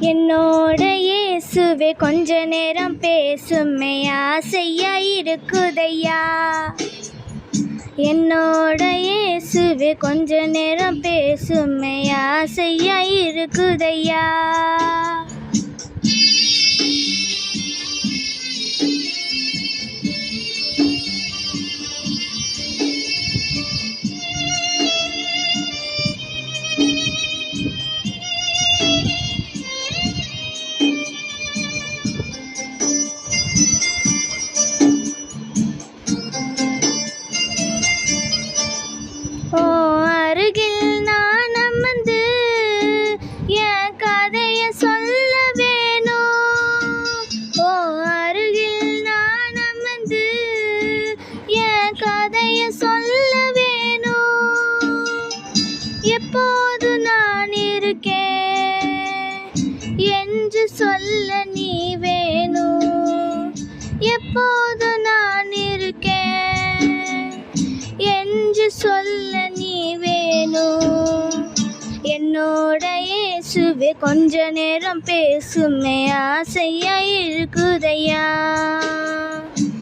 என்னோட இயேசுவே கொஞ்ச நேரம் பேசுமே ஆசையா இருக்குதையா. என்னோட இயேசுவே கொஞ்ச நேரம் பேசுமே ஆசையா இருக்குதையா. ஓ அருகில் நான் அமர்ந்து என் கதையை சொல்ல வேணும். ஓ அருகில் நான் அமர்ந்து என் கதையை சொல்ல வேணும். எப்போது நான் இருக்கேன் என்று சொல்ல நீ வேணும். எப்போது நான் இருக்கேன் என்று சொல்ல நீ வேணும். என்னோட இயேசுவே கொஞ்ச நேரம் பேசுமே ஆசையா இருக்குதையா.